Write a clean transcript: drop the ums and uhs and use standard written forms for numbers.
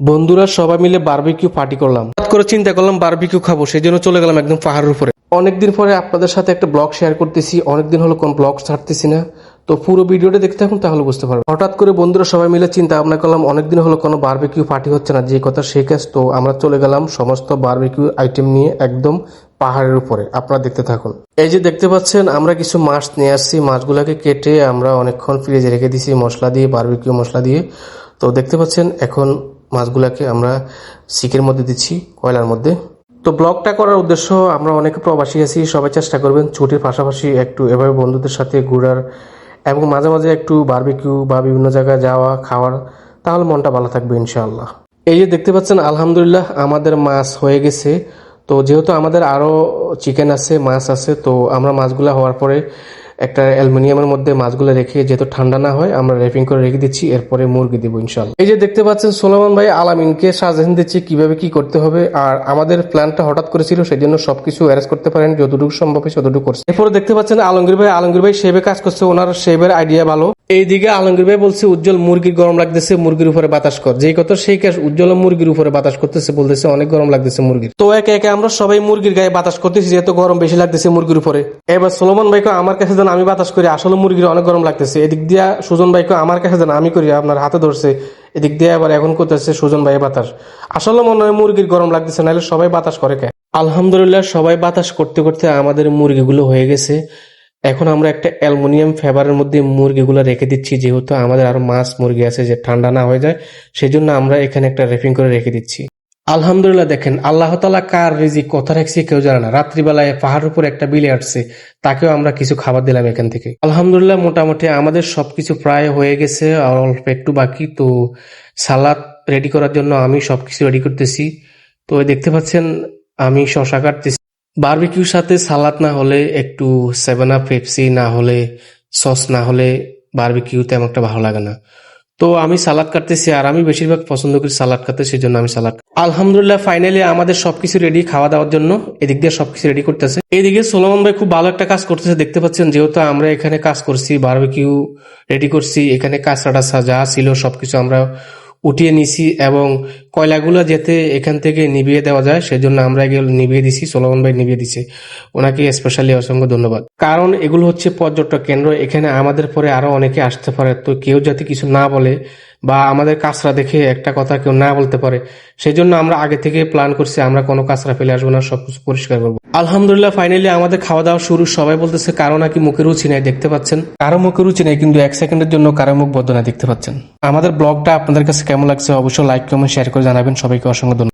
বন্ধুরা সবাই মিলে বারবিকিউ পার্টি করলাম। হঠাৎ করে চিন্তা করলাম বারবিকিউ খাবো, সেই জন্য চলে গেলাম একদম পাহাড়ের উপরে। অনেকদিন পরে আপনাদের সাথে একটা ব্লগ শেয়ার করতেছি, অনেকদিন হলো কোন ব্লগ ছাড়তেছি না, তো পুরো ভিডিওটা দেখতে থাকুন তাহলে বুঝতে পারবেন। হঠাৎ করে বন্ধুরা সবাই মিলে চিন্তা ভাবনা করলাম অনেকদিন হলো কোনো বারবিকিউ পার্টি হচ্ছে না, যে কথা সেই কাজ। তো আমরা চলে গেলাম সমস্ত বারবিকিউ আইটেম নিয়ে একদম পাহাড়ের উপরে। আপনারা দেখতে থাকুন। এই যে দেখতে পাচ্ছেন আমরা কিছু মাছ নিয়ে আসছি, মাছগুলোকে কেটে আমরা অনেকক্ষণ ফ্রিজে রেখে দিছি মশলা দিয়ে, বারবিকিউ মশলা দিয়ে। তো দেখতে পাচ্ছেন এখন মাছগুলাকে আমরা শিকের মধ্যে দিচ্ছি, কয়লার মধ্যে। তো ব্লগটা করার উদ্দেশ্য, আমরা অনেকে প্রবাসী আছি, সবাই চেষ্টা করবেন ছুটির পাশাপাশি একটু এভাবে বন্ধুদের সাথে ঘোরার এবং মাঝে মাঝে একটু বারবিকিউ বা বিভিন্ন জায়গায় যাওয়া খাওয়ার, তাহলে মনটা ভালো থাকবে ইনশাআল্লাহ। এই যে দেখতে পাচ্ছেন আলহামদুলিল্লাহ আমাদের মাছ হয়ে গেছে। তো যেহেতু আমাদের আরও চিকেন আছে, মাছ আছে, তো আমরা মাছগুলো হওয়ার পরে একটা অ্যালুমিনিয়ামের মধ্যে মাছগুলো রেখে, যেহেতু ঠান্ডা না হয়, আমরা র্যাপিং করে রেখে দিচ্ছি। এরপরে মুরগি দিব ইনশাল্লাহ। এই যে দেখতে পাচ্ছেন সোলোমন ভাই আলামিনকে সাজেশন দিচ্ছি কিভাবে কি করতে হবে। আর আমাদের প্ল্যানটা হঠাৎ করেছিল, সেই জন্য সবকিছু অ্যারেঞ্জ করতে পারেন, যতটুকু সম্ভব ততটুকু করছে। এরপরে দেখতে পাচ্ছেন আলমগীর ভাই শেভে কাজ করছে, ওনার শেভের আইডিয়া ভালো। এইদিকে আলমগীর ভাই বলছে উজ্জ্বল মুরগির গরম লাগতেছে, মুরগির উপরে বাতাস কর। যেই কথা সেই কাজ, উজ্জ্বল মুরগির উপরে বাতাস করতেছে, বলতেছে অনেক গরম লাগতেছে মুরগির। তো একে একে আমরা সবাই মুরগির গায়ে বাতাস করতেছি, যেহেতু গরম বেশি লাগতেছে মুরগির উপরে। এবার সোলোমন ভাইকে আমার কাছে যেন আমি বাতাস করি, আসলে মুরগির অনেক গরম লাগতেছে। এদিক দিয়া সুজন ভাইকে আমার কাছে যেন আমি করি, আপনার হাতে ধরছে। এদিক দিয়ে আবার এখন করতেছে সুজন ভাই বাতাস। আসলে মনে হয় মুরগির গরম লাগতেছে, নাহলে সবাই বাতাস করে কে। আলহামদুলিল্লাহ সবাই বাতাস করতে করতে আমাদের মুরগিগুলো হয়ে গেছে। এখন আমরা একটা অ্যালুমিনিয়াম ফেবারের মধ্যে মুরগিগুলো রেখে দিচ্ছি, যেহেতু আমাদের আরো মাছ মুরগি আছে, যে ঠান্ডা না হয়ে যায়, সেই জন্য আমরা এখানে একটা র্যাপিং করে রেখে দিচ্ছি। আলহামদুলিল্লাহ দেখেন আল্লাহ তাআলা কার রিজিক কথা রাখছে কেউ জানে না। রাত্রিবেলায় পাহাড়ের উপর একটা বিলে আসছে, তাকেও আমরা কিছু খাবার দিলাম এখান থেকে। আলহামদুলিল্লাহ মোটামুটি আমাদের সবকিছু প্রায় হয়ে গেছে, আর অল্প একটু বাকি। তো সালাদ রেডি করার জন্য আমি সবকিছু রেডি করতেছি। তো দেখতে পাচ্ছেন আমি শশা কাটতেছি। বারবিকিউর সাথে সালাদ না হলে, একটু 7 আপ পেপসি না হলে, সস না হলে বারবিকিউ তেমন একটা ভালো লাগে না। তো আমি সালাদ কাটতেছি, আর আমি বেশিরভাগ পছন্দ করি সালাদ কাটতে, সেই জন্য আমি সালাদ। আলহামদুলিল্লাহ ফাইনালি আমাদের সবকিছু রেডি খাওয়া দাওয়ার জন্য। এদিক দিয়ে সবকিছু রেডি করতেছে। এইদিকে সোলোমন ভাই খুব ভালো একটা কাজ করতেছে, দেখতে পাচ্ছেন। যেহেতু আমরা এখানে কাজ করছি, বারবিকিউ রেডি করছি, এখানে কাঁচড়াটা যা ছিল সবকিছু আমরা উঠিয়ে নিছি, এবং কয়লাগুলো যাতে এখান থেকে নিভিয়ে দেওয়া যায় সেজন্য আমরা এগুলো নিভিয়ে দিছি। সোলোমন ভাই নিভিয়ে দিছে, ওনাকে স্পেশালি অসংখ্য ধন্যবাদ। কারণ এগুলো হচ্ছে পর্যটক কেন্দ্র, এখানে আমাদের পরে আরো অনেকে আসতে পারে। তো কেউ যাতে কিছু না বলে বা আমাদের কাঁচরা দেখে একটা কথা কেউ না বলতে পারে, সেই জন্য আমরা আগে থেকে প্ল্যান করছি আমরা কোনো কাঁচরা ফেলে আসবো না, সবকিছু পরিষ্কার করবো। আলহামদুলিল্লাহ ফাইনালি আমাদের খাওয়া দাওয়া শুরু। সবাই বলতেছে কারো নাকি মুখে রুচি নাই, দেখতে পাচ্ছেন। কারো মুখে রুচি নাই, কিন্তু 1 সেকেন্ডের জন্য কারো মুখ বদ্ধ না, দেখতে পাচ্ছেন। আমাদের ব্লগটা আপনাদের কাছে কেমন লাগছে অবশ্যই লাইক কমেন্ট শেয়ার করে জানাবেন। সবাইকে অসংখ্য ধন্যবাদ।